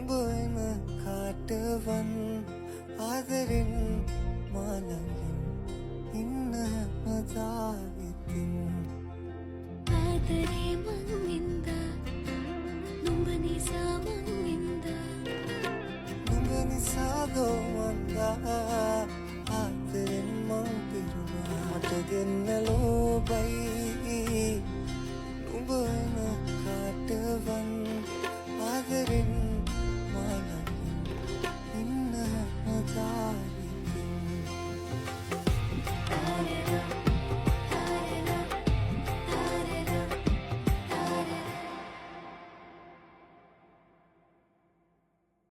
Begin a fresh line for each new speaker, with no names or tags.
උඹන කාටවන් ආදරෙන් මාළඟින් ඉන්න මදා ඉතින්
ආදරේ මං වින්දා නුඹ නිසා මං වින්දා
නුඹ නිසා දෝ මන්දා ආදරෙන් මං පිරුණා මට දෙන්න ලෝබයි